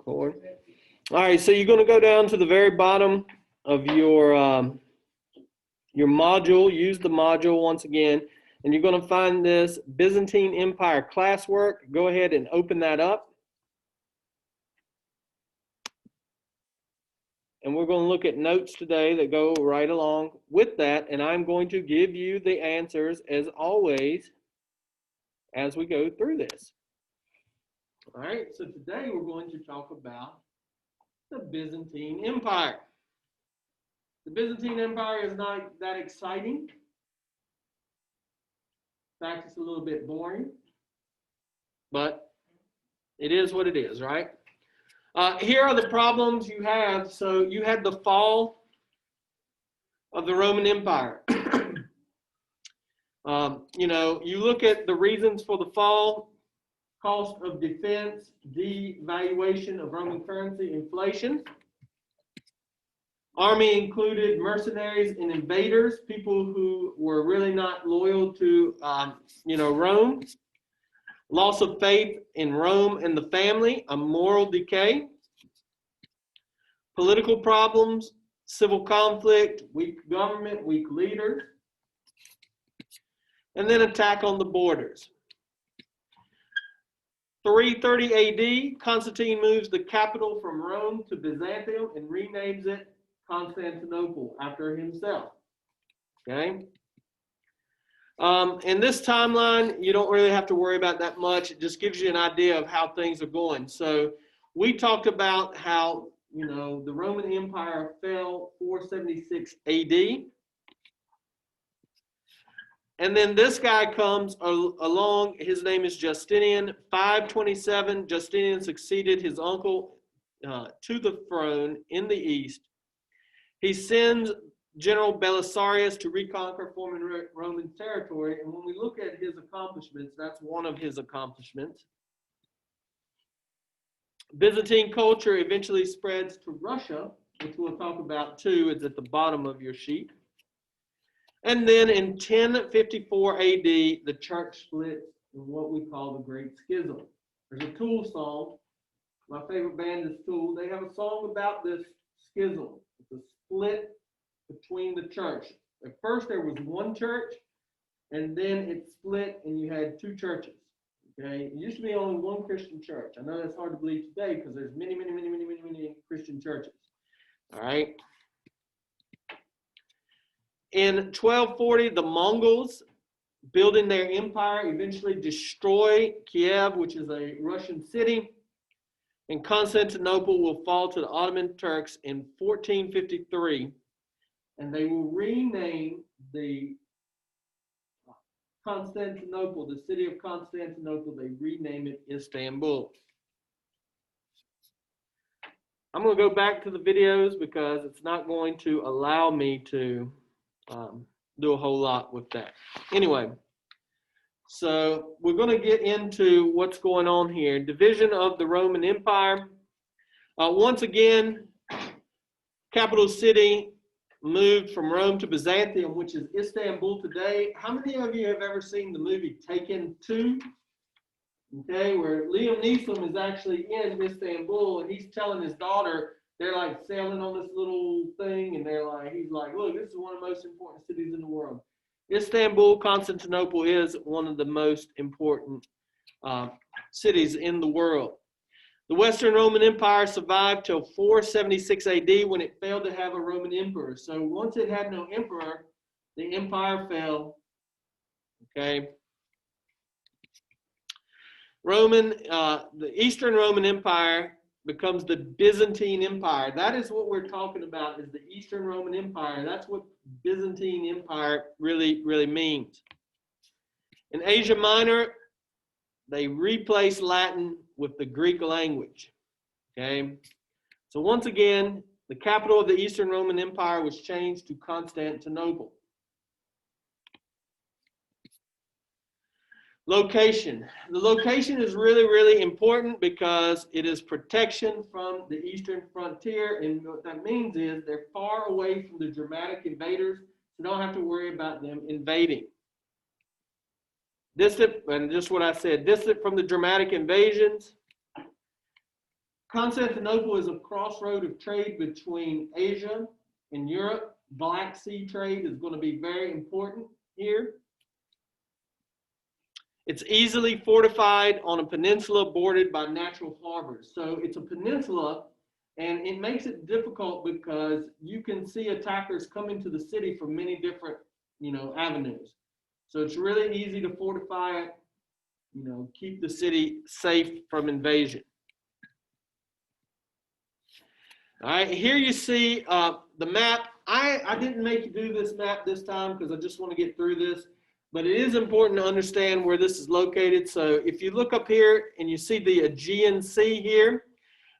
record. All right, so you're going to go down to the very bottom of your module. Use the module once again, and you're going to find this Byzantine Empire classwork. Go ahead and open that up. And we're going to look at notes today that go right along with that, and I'm going to give you the answers as always as we go through this. All right, so today we're going to talk about the Byzantine Empire. The Byzantine Empire is not that exciting. In fact, it's a little bit boring, but it is what it is, right? Here are the problems you have. So you had the fall of the Roman Empire. You know, you look at the reasons for the fall: cost of defense, devaluation of Roman currency, inflation. Army included mercenaries and invaders, people who were really not loyal to, Rome. Loss of faith in Rome and the family, a moral decay. Political problems, civil conflict, weak government, weak leaders. And then attack on the borders. 330 AD, Constantine moves the capital from Rome to Byzantium and renames it Constantinople after himself. Okay. In this timeline, you don't really have to worry about that much. It just gives you an idea of how things are going. So we talked about how, the Roman Empire fell 476 AD. And then this guy comes along. His name is Justinian. 527, Justinian succeeded his uncle to the throne in the east. He sends General Belisarius to reconquer former Roman territory. And when we look at his accomplishments, that's one of his accomplishments. Byzantine culture eventually spreads to Russia, which we'll talk about too. It's at the bottom of your sheet. And then in 1054 AD, the church splits in what we call the Great Schism. There's a Tool song. My favorite band is Tool. They have a song about this schism. It's a split between the church. At first there was one church, and then it split and you had two churches. Okay, it used to be only one Christian church. I know that's hard to believe today because there's many Christian churches. All right. In 1240, the Mongols, building their empire, eventually destroy Kiev, which is a Russian city, and Constantinople will fall to the Ottoman Turks in 1453, and they will rename the Constantinople, the city of Constantinople, they rename it Istanbul. I'm going to go back to the videos because it's not going to allow me to do a whole lot with that. Anyway, so we're going to get into what's going on here. Division of the Roman Empire. Once again, capital city moved from Rome to Byzantium, which is Istanbul today. How many of you have ever seen the movie Taken 2? Okay, where Liam Neeson is actually in Istanbul and he's telling his daughter, they're like sailing on this little thing, and he's like, look, this is one of the most important cities in the world. Istanbul, Constantinople is one of the most important cities in the world. The Western Roman Empire survived till 476 AD when it failed to have a Roman emperor. So once it had no emperor, the empire fell. Okay. The Eastern Roman Empire becomes the Byzantine Empire. That is what we're talking about, is the Eastern Roman Empire. That's what Byzantine Empire really means. In Asia Minor, they replaced Latin with the Greek language. Okay, so once again, the capital of the Eastern Roman Empire was changed to Constantinople. Location. The location is really important because it is protection from the eastern frontier, and what that means is they're far away from the Germanic invaders, so you don't have to worry about them invading. Distant, and just what I said, distant from the Germanic invasions. Constantinople is a crossroad of trade between Asia and Europe. Black Sea trade is going to be very important here. It's easily fortified on a peninsula bordered by natural harbors. So it's a peninsula, and it makes it difficult because you can see attackers coming to the city from many different, avenues. So it's really easy to fortify it, keep the city safe from invasion. All right, here you see the map. I didn't make you do this map this time because I just want to get through this, but it is important to understand where this is located. So if you look up here and you see the Aegean Sea here,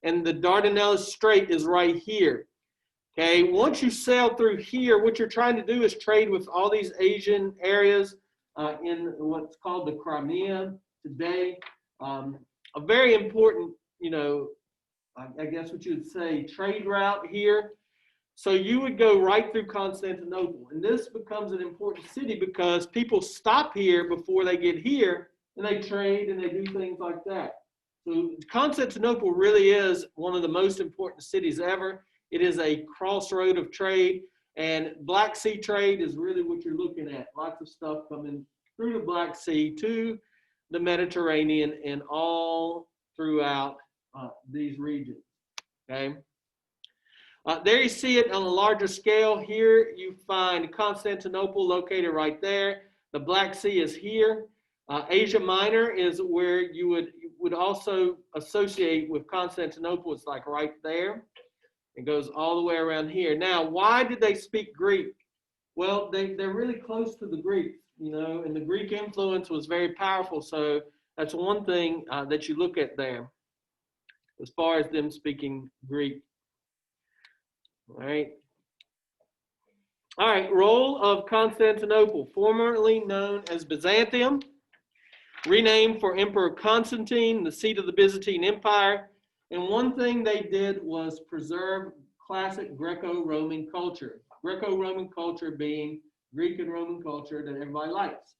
and the Dardanelles Strait is right here. Okay, once you sail through here, what you're trying to do is trade with all these Asian areas in what's called the Crimea today. A very important, I guess what you would say, trade route here. So you would go right through Constantinople. And this becomes an important city because people stop here before they get here, and they trade and they do things like that. So Constantinople really is one of the most important cities ever. It is a crossroad of trade, and Black Sea trade is really what you're looking at. Lots of stuff coming through the Black Sea to the Mediterranean and all throughout these regions, okay? There you see it on a larger scale. Here you find Constantinople located right there. The Black Sea is here. Asia Minor is where you would also associate with Constantinople. It's like right there. It goes all the way around here. Now, why did they speak Greek? Well, they're really close to the Greeks, and the Greek influence was very powerful. So that's one thing that you look at there as far as them speaking Greek. All right, role of Constantinople, formerly known as Byzantium, renamed for Emperor Constantine, the seat of the Byzantine Empire. And one thing they did was preserve classic Greco-Roman culture. Greco-Roman culture being Greek and Roman culture that everybody likes.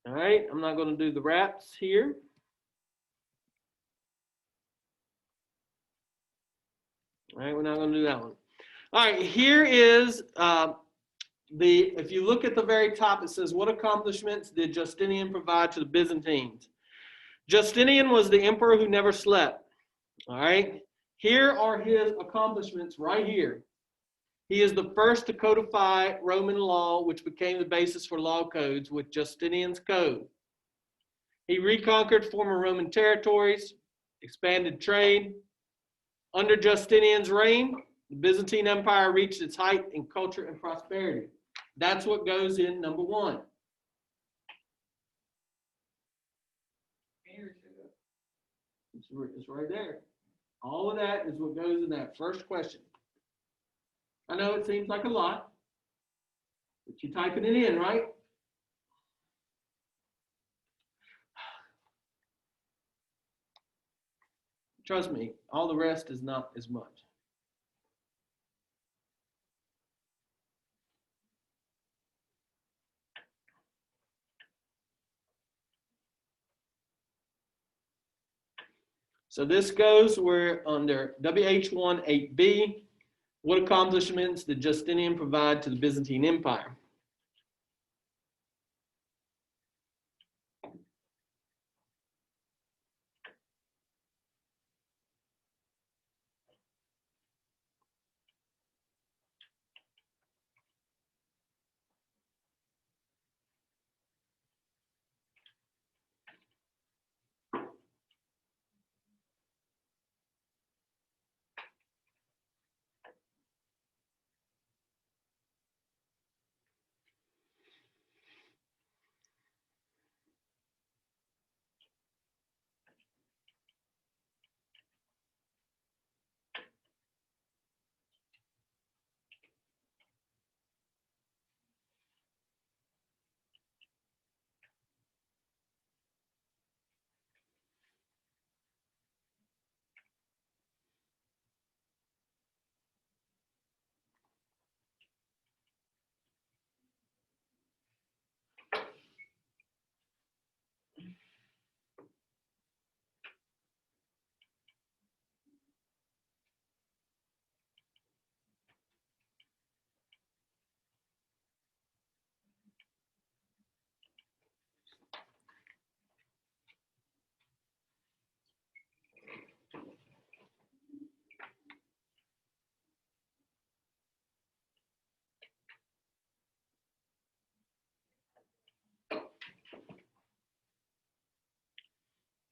All right, I'm not going to do the wraps here. All right, we're not going to do that one. All right, here is if you look at the very top, it says, what accomplishments did Justinian provide to the Byzantines? Justinian was the emperor who never slept. All right, here are his accomplishments right here. He is the first to codify Roman law, which became the basis for law codes with Justinian's Code. He reconquered former Roman territories, expanded trade. Under Justinian's reign, the Byzantine Empire reached its height in culture and prosperity. That's what goes in number one. It's right there. All of that is what goes in that first question. I know it seems like a lot, but you're typing it in, right? Trust me, all the rest is not as much. So this goes, we're under WH1 8B. What accomplishments did Justinian provide to the Byzantine Empire?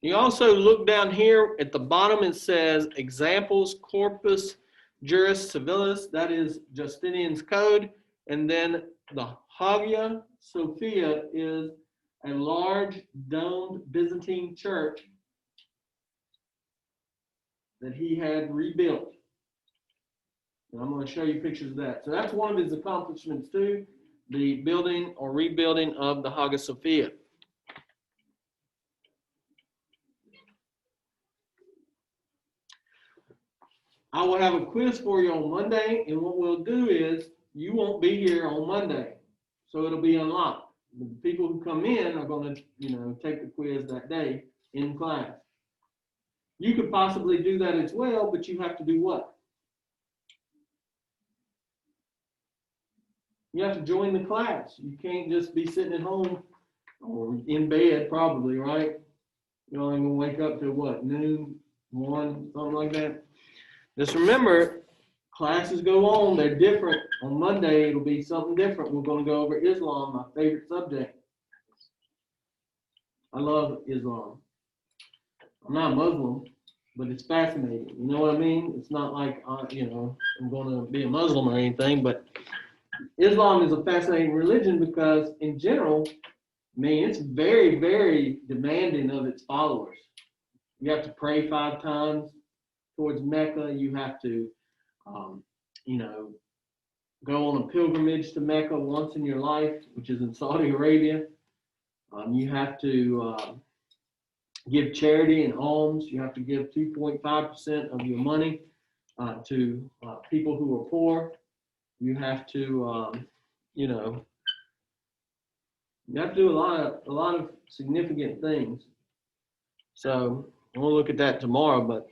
You also look down here at the bottom, it says examples corpus juris civilis, that is Justinian's code. And then the Hagia Sophia is a large domed Byzantine church that he had rebuilt. And I'm going to show you pictures of that. So that's one of his accomplishments too, the building or rebuilding of the Hagia Sophia. I will have a quiz for you on Monday, and what we'll do is you won't be here on Monday, so it'll be unlocked. The people who come in are going to, take the quiz that day in class. You could possibly do that as well, but you have to do what? You have to join the class. You can't just be sitting at home or in bed, probably, right? You're only going to wake up to what, noon, 1, something like that. Just remember, classes go on. They're different. On Monday, it'll be something different. We're going to go over Islam, my favorite subject. I love Islam. I'm not Muslim, but it's fascinating. You know what I mean? It's not like, I'm going to be a Muslim or anything, but Islam is a fascinating religion because, in general, it's very, very demanding of its followers. You have to pray 5 times towards Mecca. You have to, go on a pilgrimage to Mecca once in your life, which is in Saudi Arabia. You have to give charity and alms. You have to give 2.5% of your money to people who are poor. You have to, you have to do a lot of significant things. So we'll look at that tomorrow, but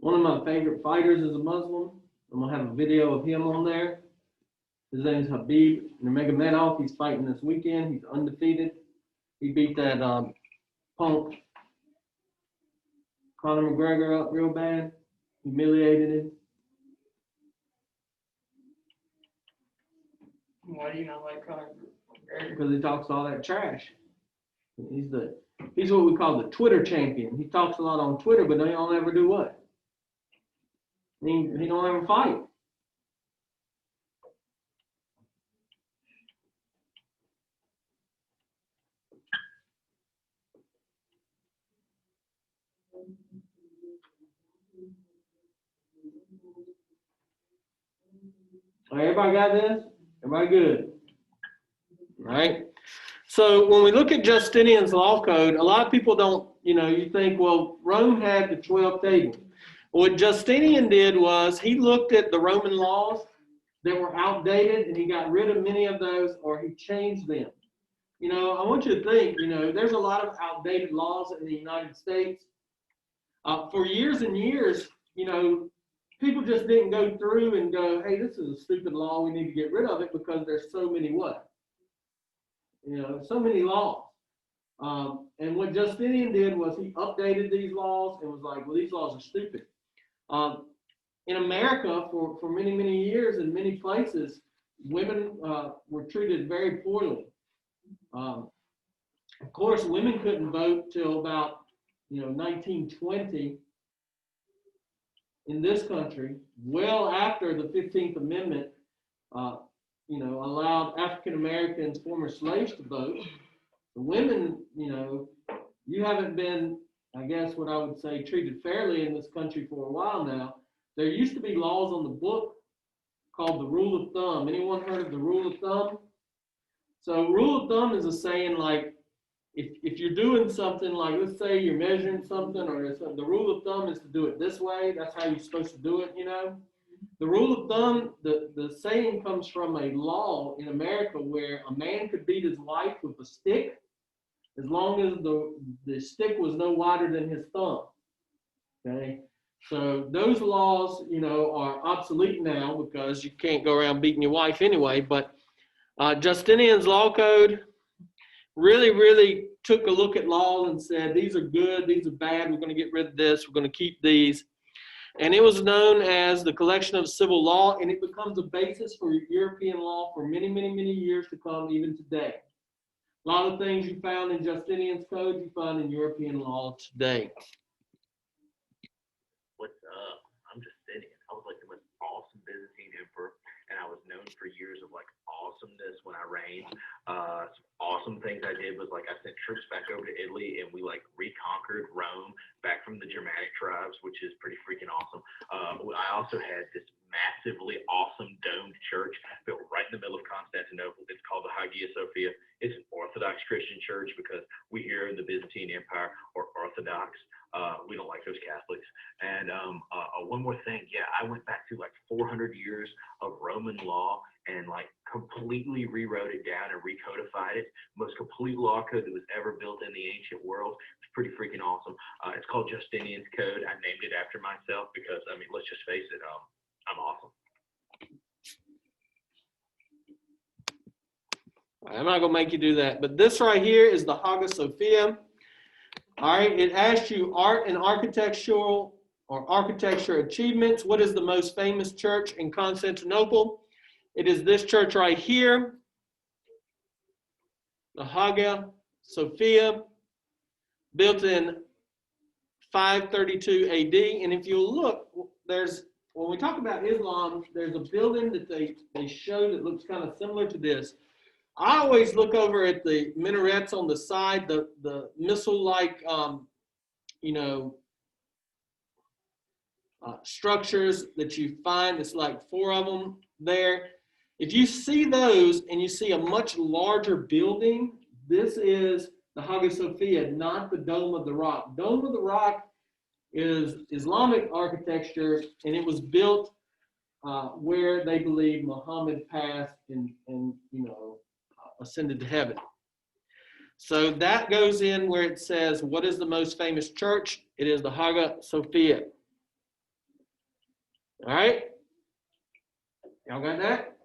one of my favorite fighters is a Muslim. I'm going to have a video of him on there. His name's Habib Nurmagomedov. He's fighting this weekend. He's undefeated. He beat that punk Conor McGregor up real bad. Humiliated him. Why do you not like Conor McGregor? Because he talks all that trash. He's what we call the Twitter champion. He talks a lot on Twitter, but he don't ever do what? He don't ever fight. All right, everybody got this? Everybody good? All right. So when we look at Justinian's law code, a lot of people don't, you think, well, Rome had the 12 tables. What Justinian did was he looked at the Roman laws that were outdated and he got rid of many of those, or he changed them. I want you to think, there's a lot of outdated laws in the United States. For years and years, people just didn't go through and go, hey, this is a stupid law, we need to get rid of it, because there's so many what? So many laws. And what Justinian did was he updated these laws and was like, well, these laws are stupid. In America, for many, many years, in many places, women were treated very poorly. Of course, women couldn't vote till about 1920 in this country, well after the 15th Amendment allowed African Americans, former slaves, to vote. The women, you haven't been, I guess what I would say, treated fairly in this country for a while now. There used to be laws on the book called the rule of thumb. Anyone heard of the rule of thumb? So rule of thumb is a saying like, if you're doing something, like let's say you're measuring something, or something, the rule of thumb is to do it this way. That's how you're supposed to do it, The rule of thumb, the saying comes from a law in America where a man could beat his wife with a stick as long as the stick was no wider than his thumb. Okay, so those laws, are obsolete now because you can't go around beating your wife anyway. But Justinian's law code really took a look at law and said, these are good, these are bad, we're going to get rid of this, we're going to keep these. And it was known as the collection of civil law, and it becomes a basis for European law for many years to come, even today. A lot of things you found in Justinian's code, you find in European law today. What's up? I'm Justinian. I was like the most awesome Byzantine emperor, and I was known for years of like awesomeness when I reigned. Some awesome things I did was like I sent troops back over to Italy, and we like reconquered Rome back from the Germanic tribes, which is pretty freaking awesome. I also had this massively awesome domed church built right in the middle of Constantinople. It's called the Hagia Sophia. It's an Orthodox Christian church because we here in the Byzantine Empire are Orthodox. We don't like those Catholics. And one more thing, I went back to like 400 years of Roman law and like completely rewrote it down and recodified it. Most complete law code that was ever built in the ancient world. It's pretty freaking awesome. It's called Justinian's Code. I named it after myself because, I mean, let's just face it, I'm awesome. I'm not going to make you do that. But this right here is the Hagia Sophia. All right, it asks you art and architectural or architecture achievements. What is the most famous church in Constantinople? It is this church right here, the Hagia Sophia, built in 532 AD. And if you look, when we talk about Islam, there's a building that they show that looks kind of similar to this. I always look over at the minarets on the side, the missile-like, structures that you find. It's like 4 of them there. If you see those and you see a much larger building, this is the Hagia Sophia, not the Dome of the Rock. Dome of the Rock is Islamic architecture, and it was built where they believe Muhammad passed and ascended to heaven. So that goes in where it says, what is the most famous church? It is the Hagia Sophia. All right? Y'all got that?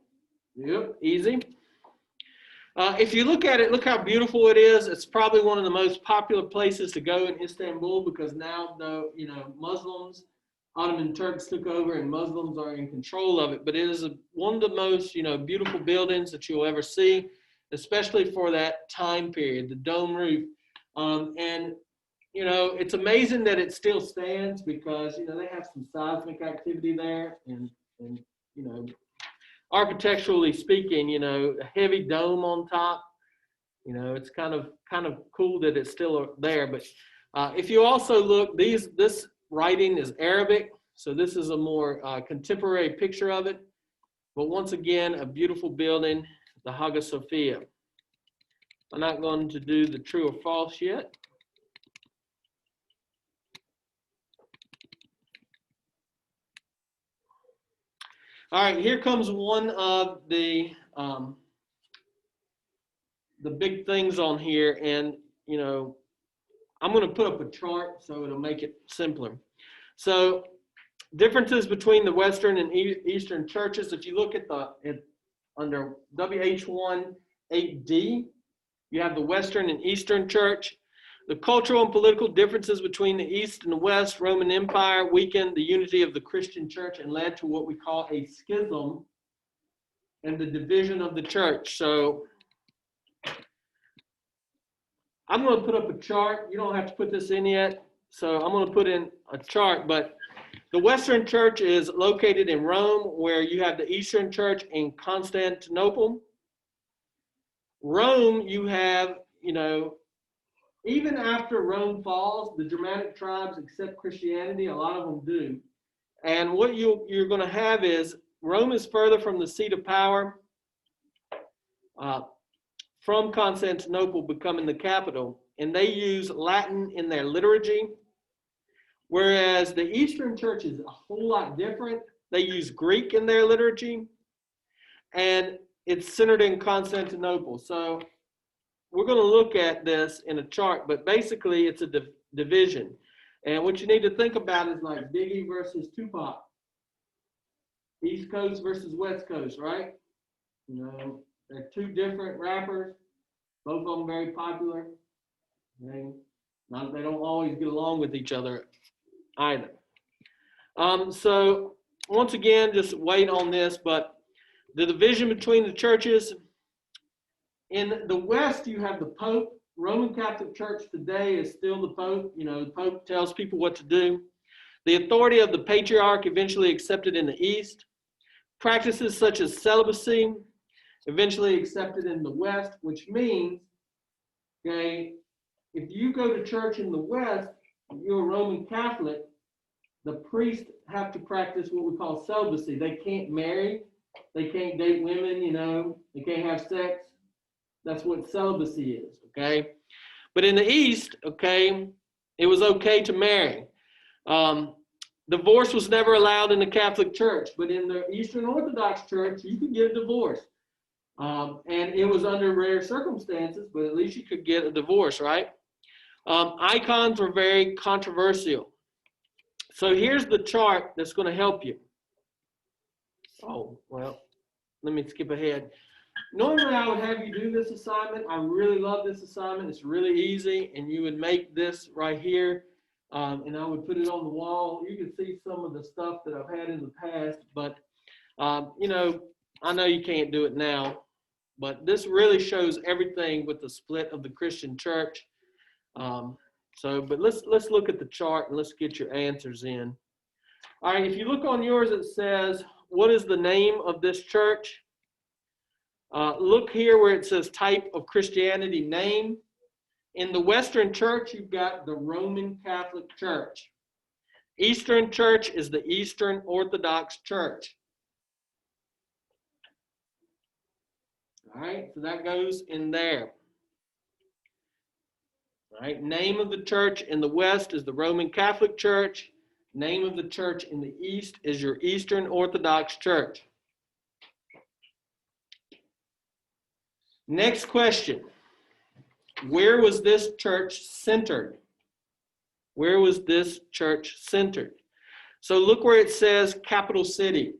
Yep, easy. If you look at it, look how beautiful it is. It's probably one of the most popular places to go in Istanbul because now, Muslims, Ottoman Turks took over and Muslims are in control of it. But it is one of the most, beautiful buildings that you'll ever see, especially for that time period, the dome roof. It's amazing that it still stands because, they have some seismic activity there and architecturally speaking, a heavy dome on top, it's kind of cool that it's still there. But if you also look, this writing is Arabic, so this is a more contemporary picture of it. But once again, a beautiful building, the Hagia Sophia. I'm not going to do the true or false yet. All right, here comes one of the big things on here, and I'm going to put up a chart so it'll make it simpler. So differences between the Western and Eastern churches. If you look at under WH1 8D, you have the Western and Eastern church. The cultural and political differences between the East and the West Roman Empire weakened the unity of the Christian church and led to what we call a schism and the division of the church. So I'm going to put up a chart. You don't have to put this in yet. So I'm going to put in a chart, but the Western church is located in Rome, where you have the Eastern church in Constantinople. Rome, you have, you know, even after Rome falls, the Germanic tribes accept Christianity. A lot of them do. And what you're going to have is Rome is further from the seat of power, from Constantinople becoming the capital, and they use Latin in their liturgy, whereas the Eastern Church is a whole lot different. They use Greek in their liturgy, and it's centered in Constantinople. So we're going to look at this in a chart, but basically it's a division. And what you need to think about is like Biggie versus Tupac. East Coast versus West Coast, right? You know, they're two different rappers, both of them very popular. Okay? Not, they don't always get along with each other either. So once again, just wait on this, but the division between the churches, in the West, you have the Pope. Roman Catholic Church today is still the Pope. You know, the Pope tells people what to do. The authority of the Patriarch eventually accepted in the East. Practices such as celibacy eventually accepted in the West, which means, okay, if you go to church in the West, you're a Roman Catholic, the priests have to practice what we call celibacy. They can't marry, they can't date women, you know, they can't have sex. That's what celibacy is, okay? But in the East, okay, it was okay to marry. Divorce was never allowed in the Catholic Church, but in the Eastern Orthodox Church, you could get a divorce. And it was under rare circumstances, but at least you could get a divorce, right? Icons were very controversial. So here's the chart that's going to help you. Oh, well, let me skip ahead. Normally, I would have you do this assignment. I really love this assignment. It's really easy, and you would make this right here, and I would put it on the wall. You can see some of the stuff that I've had in the past, but, you know, I know you can't do it now, but this really shows everything with the split of the Christian church. But let's look at the chart, and let's get your answers in. All right, if you look on yours, it says, what is the name of this church? Look here where it says type of Christianity name. In the Western Church, you've got the Roman Catholic Church. Eastern Church is the Eastern Orthodox Church. All right, so that goes in there. All right, name of the church in the West is the Roman Catholic Church. Name of the church in the East is your Eastern Orthodox Church. Next question. Where was this church centered? Where was this church centered? So look where it says capital city.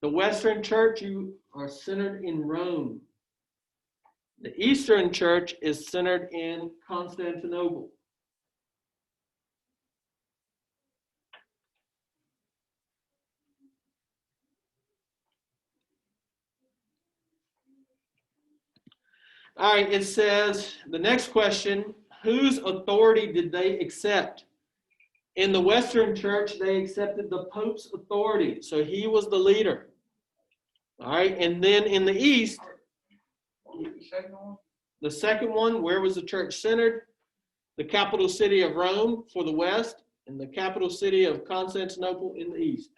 The Western Church, you are centered in Rome. The Eastern Church is centered in Constantinople. All right, it says, the next question, whose authority did they accept? In the Western Church, they accepted the Pope's authority, so he was the leader. All right, and then in the East, the second one, where was the church centered? The capital city of Rome for the West, and the capital city of Constantinople in the East.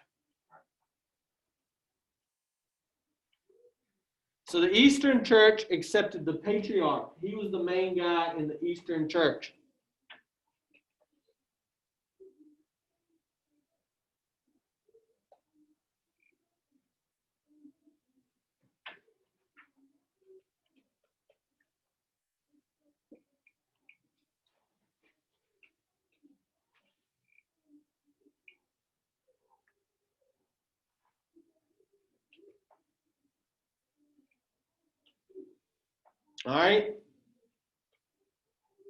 So the Eastern Church accepted the Patriarch. He was the main guy in the Eastern Church. All right.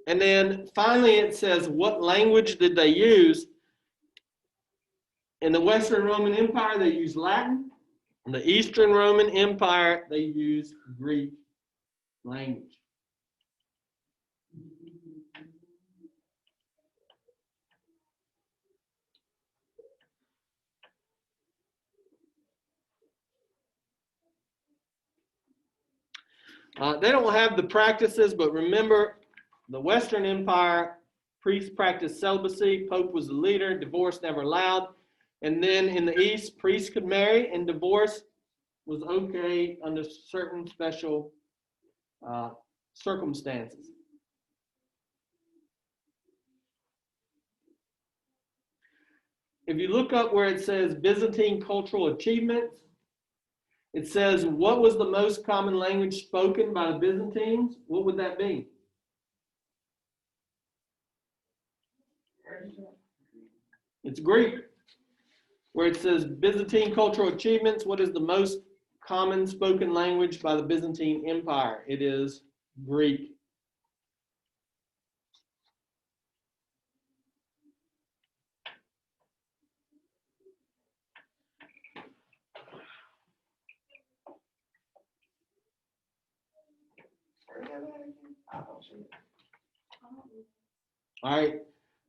And then finally it says, what language did they use? In the Western Roman Empire, they used Latin. In the Eastern Roman Empire, they used Greek language. They don't have the practices, but remember, the Western Empire, priests practiced celibacy, Pope was the leader, divorce never allowed. And then in the East, priests could marry and divorce was okay under certain special circumstances. If you look up where it says Byzantine cultural achievements, it says, what was the most common language spoken by the Byzantines? What would that be? It's Greek. Where it says Byzantine cultural achievements, what is the most common spoken language by the Byzantine Empire? It is Greek. All right,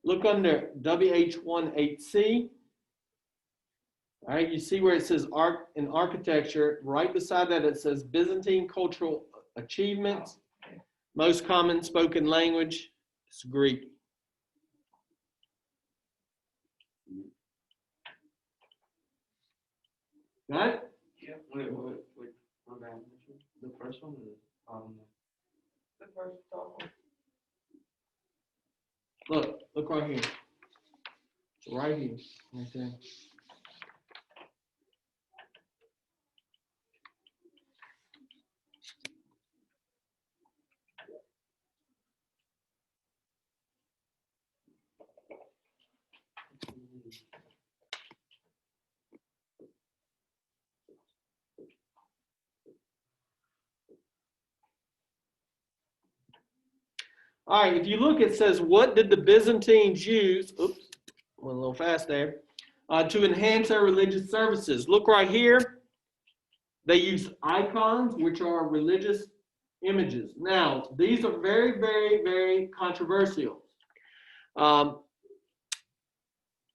look under WH18C. All right, you see where it says art and architecture. Right beside that, it says Byzantine cultural achievements. Most common spoken language is Greek. Got it? Yeah. Wait, the first one is The first top one. Look right here. It's right here, right there. All right, if you look, it says, what did the Byzantines use, oops, went a little fast there, to enhance their religious services? Look right here. They use icons, which are religious images. Now, these are very, very, very controversial.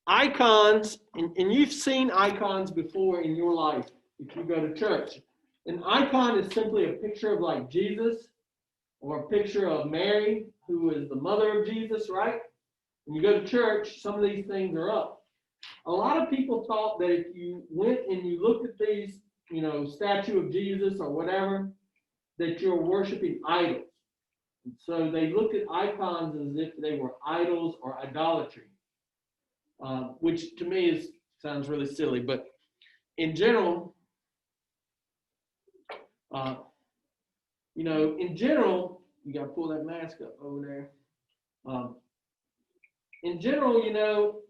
Icons, and you've seen icons before in your life if you go to church. An icon is simply a picture of like Jesus or a picture of Mary, who is the mother of Jesus, right? When you go to church, some of these things are up. A lot of people thought that if you went and you looked at these, you know, statue of Jesus or whatever, that you're worshiping idols. And so they looked at icons as if they were idols or idolatry, which to me sounds really silly. But in general, you know, in general, you got to pull that mask up over there. In general, you know,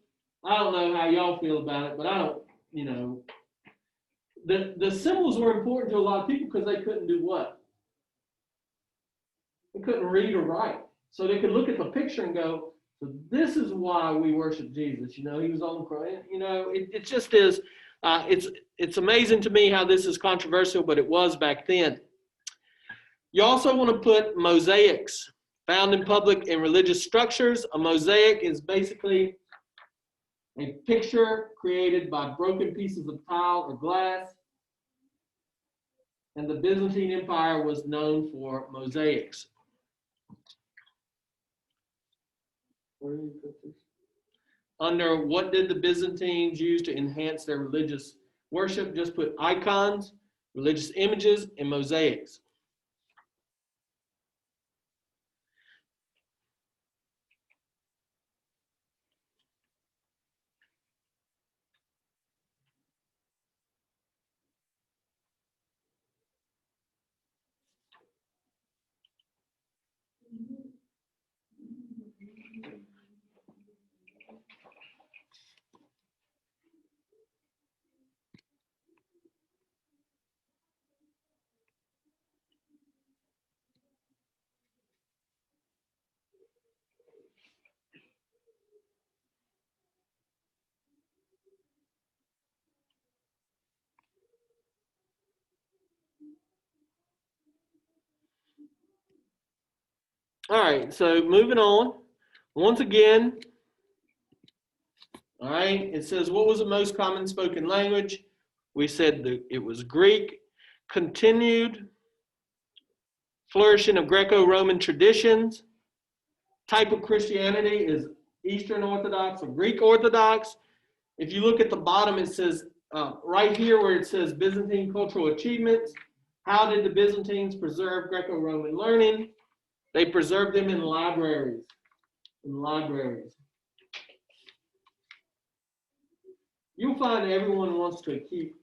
I don't know how y'all feel about it, but I don't, you know, the symbols were important to a lot of people because they couldn't do what? They couldn't read or write. So they could look at the picture and go, so this is why we worship Jesus. You know, he was on the cross. You know, it just is, it's amazing to me how this is controversial, but it was back then. You also want to put mosaics found in public and religious structures. A mosaic is basically a picture created by broken pieces of tile or glass. And the Byzantine Empire was known for mosaics. Where do you put this? Under what did the Byzantines use to enhance their religious worship? Just put icons, religious images, and mosaics. All right, so moving on. Once again, all right, it says, what was the most common spoken language? We said that it was Greek. Continued flourishing of Greco-Roman traditions. type of Christianity is Eastern Orthodox or Greek Orthodox. If you look at the bottom, it says right here where it says Byzantine cultural achievements. How did the Byzantines preserve Greco-Roman learning? They preserved them in libraries. You'll find everyone wants to keep,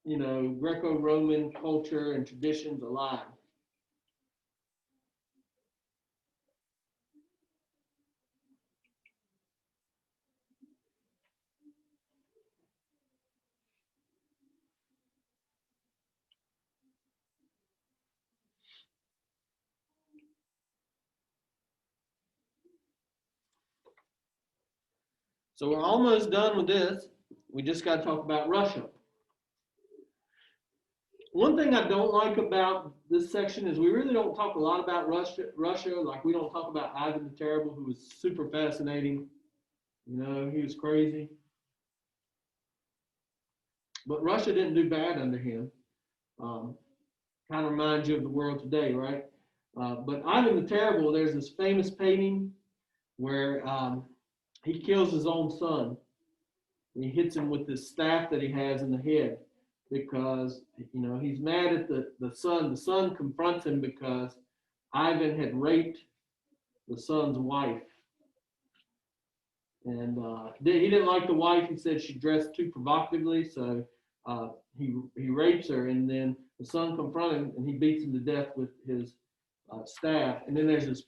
Greco-Roman culture and traditions alive. So we're almost done with this. We just got to talk about Russia. One thing I don't like about this section is we really don't talk a lot about Russia. Like we don't talk about Ivan the Terrible, who was super fascinating. He was crazy. But Russia didn't do bad under him. Kind of reminds you of the world today, right? But Ivan the Terrible, there's this famous painting where he kills his own son. And he hits him with this staff that he has in the head because, he's mad at the son. The son confronts him because Ivan had raped the son's wife. And he didn't like the wife. He said she dressed too provocatively, so he rapes her. And then the son confronts him, and he beats him to death with his staff. And then there's this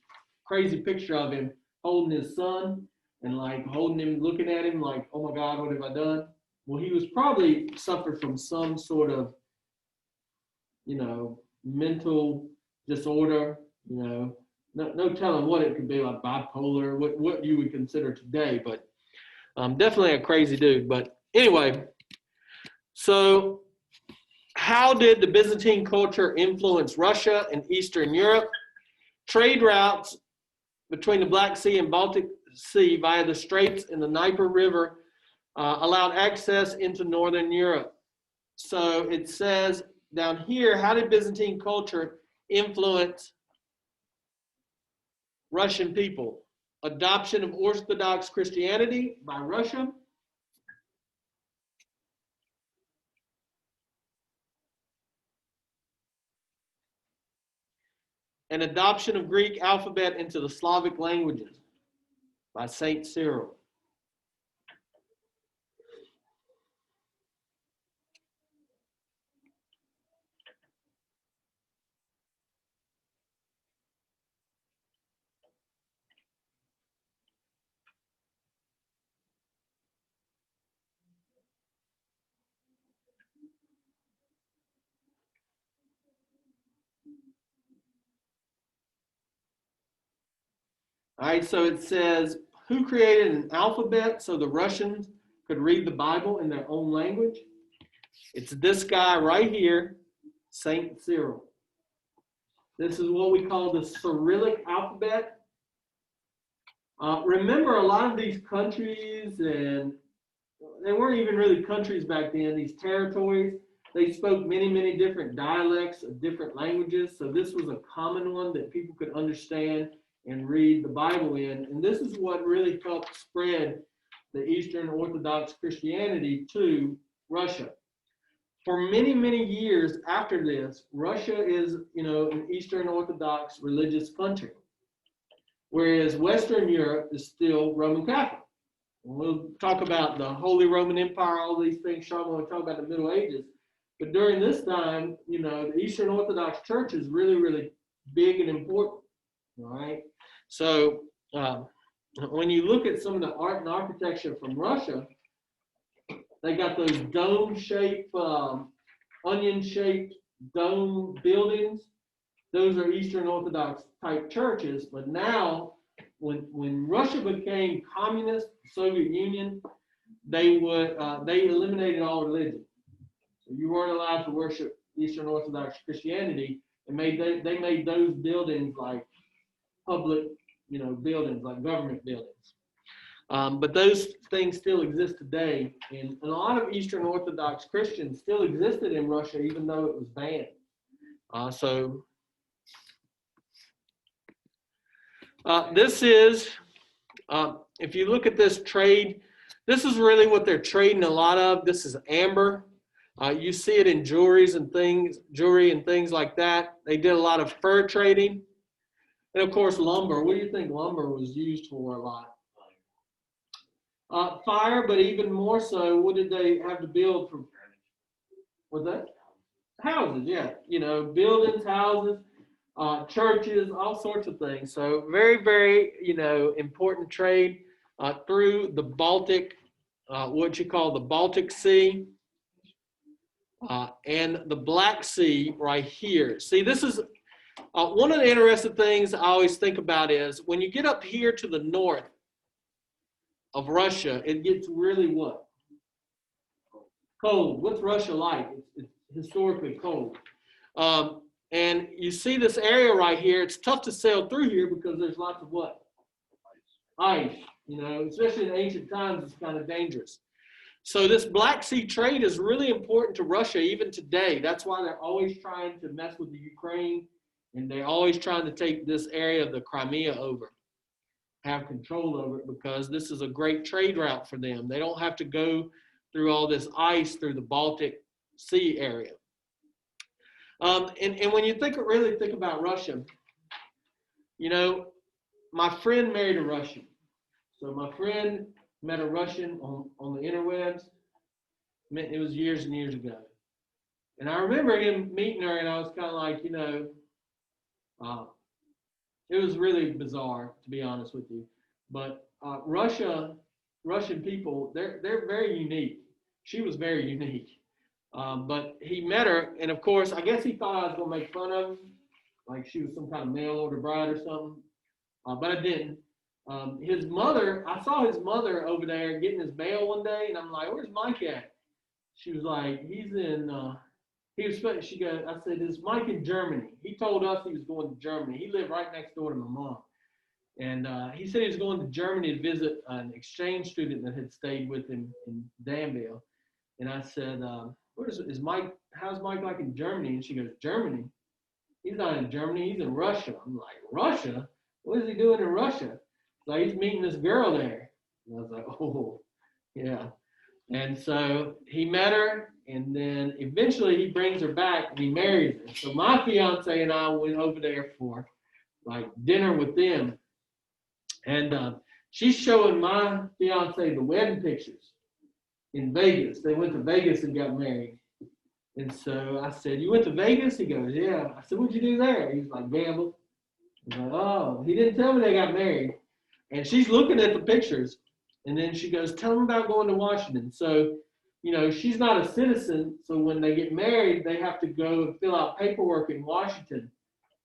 crazy picture of him holding his son and like holding him, looking at him like, oh my God, what have I done? Well, he was probably suffered from some sort of, mental disorder, no telling what it could be, like bipolar, what you would consider today, but definitely a crazy dude. But anyway, so how did the Byzantine culture influence Russia and Eastern Europe? Trade routes between the Black Sea and Baltic Sea via the Straits and the Dnieper River allowed access into Northern Europe. So it says down here, how did Byzantine culture influence Russian people? Adoption of Orthodox Christianity by Russia. And adoption of Greek alphabet into the Slavic languages by Saint Cyril. All right, so it says, who created an alphabet so the Russians could read the Bible in their own language? It's this guy right here, Saint Cyril. This is what we call the Cyrillic alphabet. Remember, a lot of these countries, and they weren't even really countries back then, these territories, they spoke many, many different dialects of different languages. So this was a common one that people could understand and read the Bible in. And this is what really helped spread the Eastern Orthodox Christianity to Russia. For many, many years after this, Russia is, an Eastern Orthodox religious country, whereas Western Europe is still Roman Catholic. And we'll talk about the Holy Roman Empire, all these things. Sean will talk about the Middle Ages. But during this time, the Eastern Orthodox Church is really, really big and important. All right. So when you look at some of the art and architecture from Russia, they got those dome-shaped, onion-shaped dome buildings. Those are Eastern Orthodox type churches. But now, when Russia became communist, Soviet Union, they eliminated all religion. So you weren't allowed to worship Eastern Orthodox Christianity, and they made those buildings like public, buildings, like government buildings. But those things still exist today, and a lot of Eastern Orthodox Christians still existed in Russia, even though it was banned. This is, if you look at this trade, this is really what they're trading a lot of. This is amber. You see it in jewelry and things like that. They did a lot of fur trading. And of course, lumber. What do you think lumber was used for a lot? Fire, but even more so, what did they have to build for? What's that? Houses, yeah. You know, buildings, houses, churches, all sorts of things. So very, very, important trade through the Baltic, what you call the Baltic Sea, and the Black Sea right here. See, this is one of the interesting things I always think about is when you get up here to the north of Russia, it gets really what? Cold. What's Russia like? It's historically cold. And you see this area right here, it's tough to sail through here because there's lots of what? Ice. Especially in ancient times, it's kind of dangerous. So this Black Sea trade is really important to Russia even today. That's why they're always trying to mess with the Ukraine, and they're always trying to take this area of the Crimea over, have control over it, because this is a great trade route for them. They don't have to go through all this ice through the Baltic Sea area. And when you really think about Russia, my friend married a Russian. So my friend met a Russian on the interwebs. It was years and years ago. And I remember him meeting her, and I was kind of like, it was really bizarre, to be honest with you. But Russian people, they're very unique. She was very unique. But he met her, and of course, I guess he thought I was going to make fun of him, like she was some kind of mail order bride or something. But I didn't. His mother, I saw his mother over there getting his mail one day, and I'm like, "Where's Mike at?" She was like, "He's in." She goes. I said, "Is Mike in Germany?" He told us he was going to Germany. He lived right next door to my mom, and he said he was going to Germany to visit an exchange student that had stayed with him in Danville. And I said, is Mike? How's Mike like in Germany? And she goes, "Germany? He's not in Germany. He's in Russia." I'm like, "Russia? What is he doing in Russia?" So he's meeting this girl there. And I was like, "Oh, yeah." And so he met her, and then eventually he brings her back and he marries her. So my fiance and I went over there for like dinner with them. And she's showing my fiance the wedding pictures in Vegas. They went to Vegas and got married. And so I said, "You went to Vegas?" He goes, "Yeah." I said, "What'd you do there?" He's like, "Gamble." I was like, "Oh." He didn't tell me they got married. And she's looking at the pictures. And then she goes, "Tell them about going to Washington." So, she's not a citizen. So when they get married, they have to go and fill out paperwork in Washington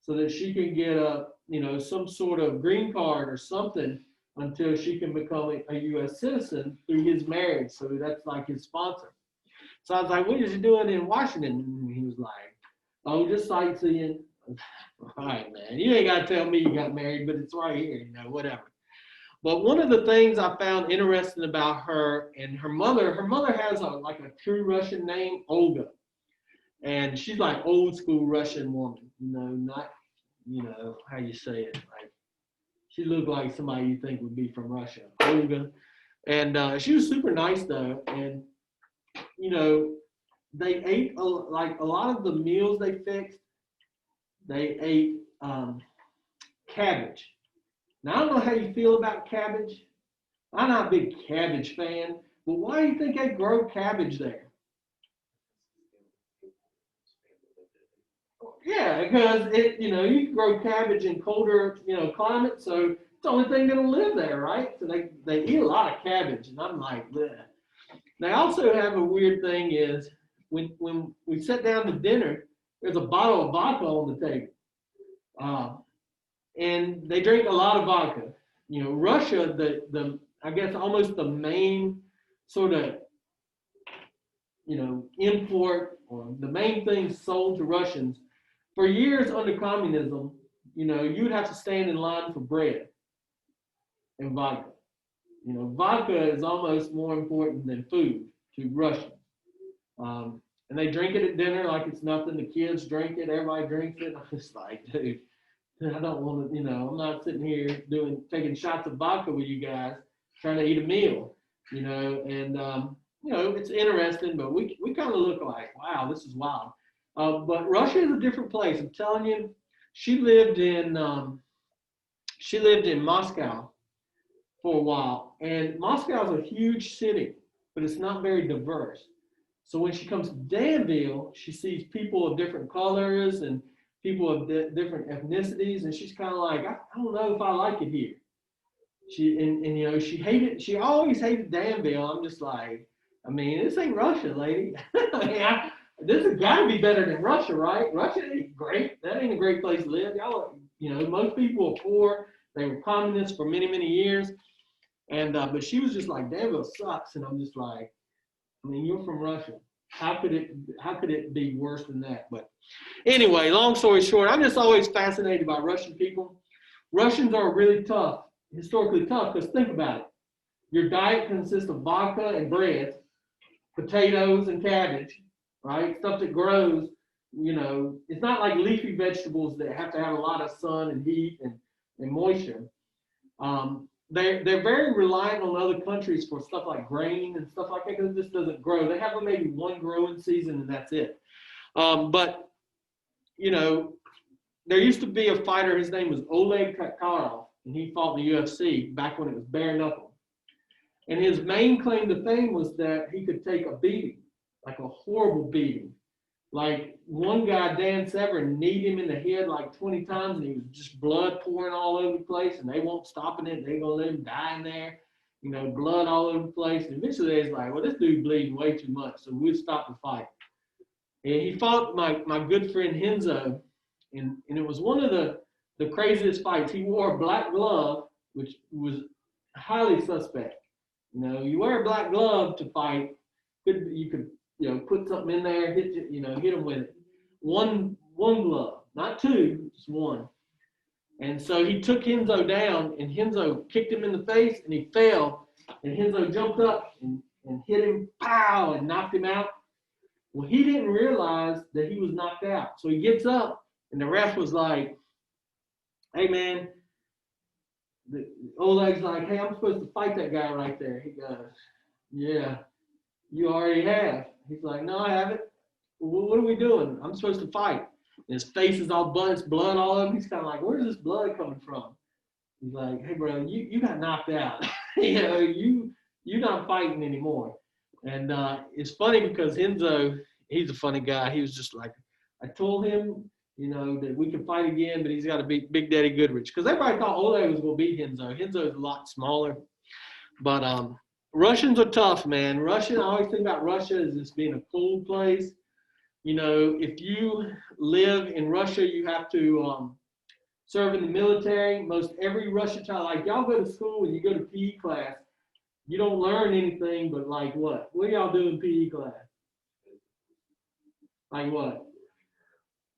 so that she can get some sort of green card or something until she can become a U.S. citizen through his marriage. So that's like his sponsor. So I was like, "What is he doing in Washington?" And he was like, "Oh, just sightseeing." All right, man. You ain't got to tell me you got married, but it's right here, whatever. But one of the things I found interesting about her and her mother has like a true Russian name, Olga. And she's like old school Russian woman, not, how you say it. Like she looked like somebody you think would be from Russia, Olga. And she was super nice though. And, they ate like a lot of the meals they fixed, they ate cabbage. Now, I don't know how you feel about cabbage. I'm not a big cabbage fan, but why do you think they grow cabbage there? Yeah, because you can grow cabbage in colder, climate, so it's the only thing that'll live there, right? So they eat a lot of cabbage, and I'm like, bleh. They also have a weird thing is when we sit down to dinner, there's a bottle of vodka on the table. And they drink a lot of vodka. Russia, the I guess almost the main sort of import or the main thing sold to Russians for years under communism. You would have to stand in line for bread and vodka. Vodka is almost more important than food to Russians. And they drink it at dinner like it's nothing. The kids drink it, everybody drinks it. I'm just like, dude, I don't want to, I'm not sitting here taking shots of vodka with you guys, trying to eat a meal, and, it's interesting, but we kind of look like, wow, this is wild. But Russia is a different place. I'm telling you, she lived in Moscow for a while, and Moscow is a huge city, but it's not very diverse. So when she comes to Danville, she sees people of different colors and people of different ethnicities, and she's kind of like, I don't know if I like it here. She always hated Danville. I'm just like, I mean, this ain't Russia, lady. This has got to be better than Russia, right? Russia ain't great. That ain't a great place to live. Y'all, most people are poor. They were communists for many, many years. And but she was just like, Danville sucks. And I'm just like, I mean, you're from Russia. How could it be worse than that? But anyway, long story short, I'm just always fascinated by Russian people. Russians are really tough, historically tough, because think about it. Your diet consists of vodka and bread, potatoes and cabbage, right? Stuff that grows, it's not like leafy vegetables that have to have a lot of sun and heat and moisture. They're very reliant on other countries for stuff like grain and stuff like that because it just doesn't grow. They have maybe one growing season and that's it. But there used to be a fighter. His name was Oleg Kakarov, and he fought in the UFC back when it was bare knuckle. And his main claim to fame was that he could take a beating, like a horrible beating. Like one guy, Dan Severn, kneed him in the head like 20 times, and he was just blood pouring all over the place, and they won't stop it. They're gonna let him die in there, blood all over the place. And eventually, they was like, "Well, this dude bleeding way too much, so we'll stop the fight." And he fought my good friend Henzo, and it was one of the craziest fights. He wore a black glove, which was highly suspect. You wear a black glove to fight, you could put something in there, hit him with it. One glove, not two, just one. And so he took Henzo down, and Henzo kicked him in the face, and he fell. And Henzo jumped up and hit him, pow, and knocked him out. Well, he didn't realize that he was knocked out. So he gets up, and the ref was like, "Hey, man." Oleg's like, "Hey, I'm supposed to fight that guy right there." He goes, "Yeah, you already have." He's like, "No, I haven't." "Well, what are we doing?" "I'm supposed to fight." And his face is all bunched, blood all over him. He's kind of like, "Where's this blood coming from?" He's like, "Hey, bro, you got knocked out. You're not fighting anymore." And it's funny because Henzo, he's a funny guy. He was just like, I told him, that we can fight again, but he's got to beat Big Daddy Goodrich. Because everybody thought Oleg was going to beat Henzo. Henzo is a lot smaller. But Russians are tough, man. I always think about Russia as just being a cool place. If you live in Russia, you have to serve in the military. Most every Russian child, like y'all go to school and you go to PE class, you don't learn anything but like what? What do y'all do in PE class? Like what?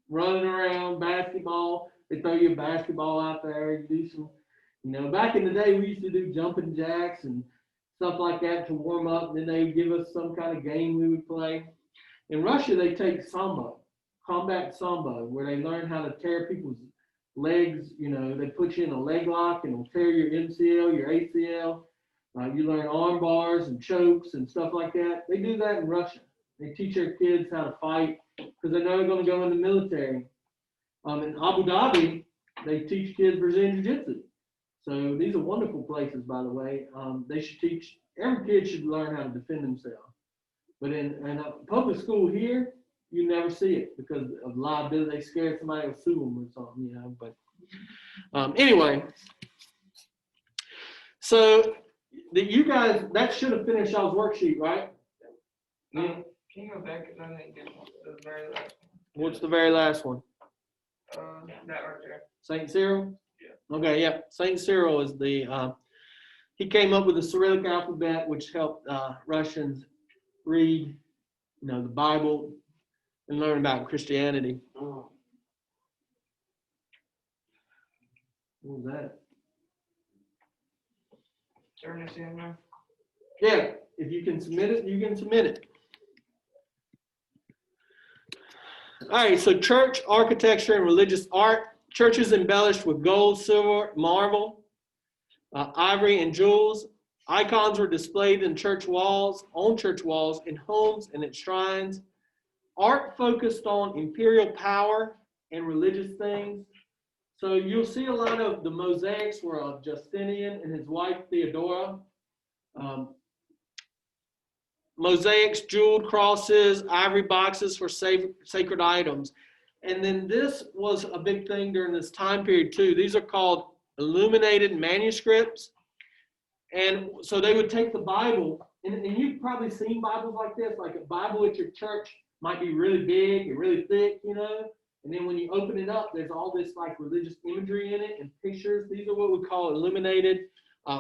Running around, basketball. They throw you a basketball out there. You do some, back in the day, we used to do jumping jacks and stuff like that to warm up. And then they would give us some kind of game we would play. In Russia, they take sambo, combat sambo, where they learn how to tear people's legs. They put you in a leg lock and it'll tear your MCL, your ACL. You learn arm bars and chokes and stuff like that. They do that in Russia. They teach their kids how to fight because they know they're going to go in the military. In Abu Dhabi, they teach kids Brazilian Jiu-Jitsu. So these are wonderful places, by the way. They should teach, every kid should learn how to defend themselves. But in a public school here, you never see it because of liability. They scared somebody will sue them or something, But anyway, so you guys, that should have finished y'all's worksheet, right? Can you go back? Because I think it's the very last one. What's the very last one? That right there. Saint Cyril? Yeah. Okay, yeah. Saint Cyril is he came up with the Cyrillic alphabet, which helped Russians read, the Bible and learn about Christianity. Oh, What was that? Turn this in there. Yeah, if you can submit it, you can submit it. All right, so church architecture and religious art. Church is embellished with gold, silver, marble, ivory, and jewels. Icons were displayed in church walls, on church walls, in homes, and at shrines. Art focused on imperial power and religious things. So you'll see a lot of the mosaics were of Justinian and his wife Theodora. Mosaics, jeweled crosses, ivory boxes for sacred items. And then this was a big thing during this time period too. These are called illuminated manuscripts. And so they would take the Bible, and you've probably seen Bibles like this, like a Bible at your church might be really big and really thick, you know, and then when you open it up, there's all this like religious imagery in it and pictures. These are what we call illuminated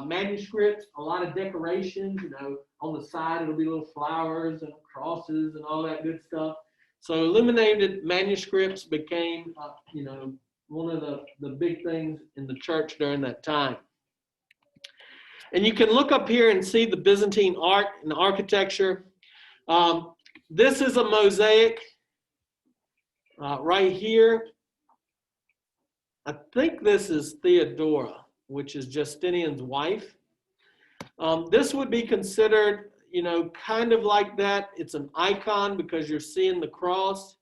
manuscripts, a lot of decorations, you know, on the side it'll be little flowers and crosses and all that good stuff. So illuminated manuscripts became, you know, one of the big things in the church during that time. And you can look up here and see the Byzantine art and architecture. This is a mosaic right here. I think this is Theodora, which is Justinian's wife. This would be considered, you know, kind of like that. It's an icon because you're seeing the cross.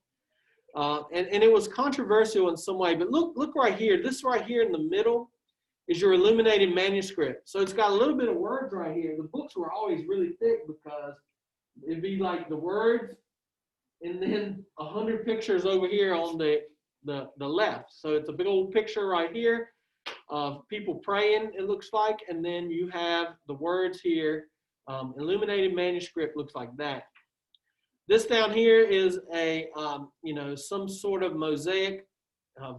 And it was controversial in some way. But look right here. This right here in the middle is your illuminated manuscript. So it's got a little bit of words right here. The books were always really thick because it'd be like the words and then 100 pictures over here on the left. So it's a big old picture right here of people praying, it looks like, and then you have the words here. Illuminated manuscript looks like that. This down here is a, you know, some sort of mosaic.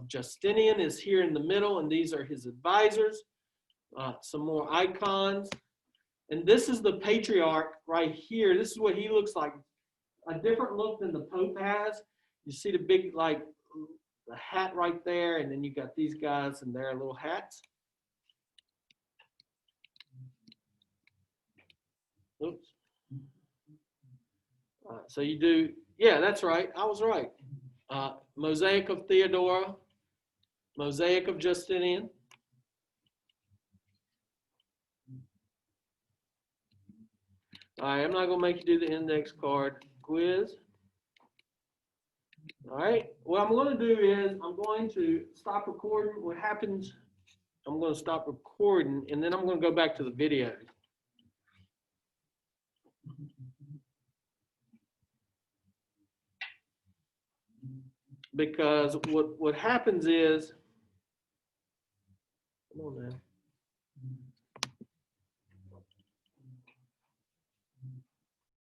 Justinian is here in the middle, and these are his advisors. Some more icons. And this is the patriarch right here. This is what he looks like. A different look than the Pope has. You see the big, like, the hat right there, and then you got these guys and their little hats. Oops. So you do, yeah, that's right. I was right. Mosaic of Theodora, mosaic of Justinian. All right, I'm not going to make you do the index card quiz. All right, what I'm going to do is I'm going to stop recording. What happens, I'm going to stop recording, and then I'm going to go back to the video. Because what happens is, come on now.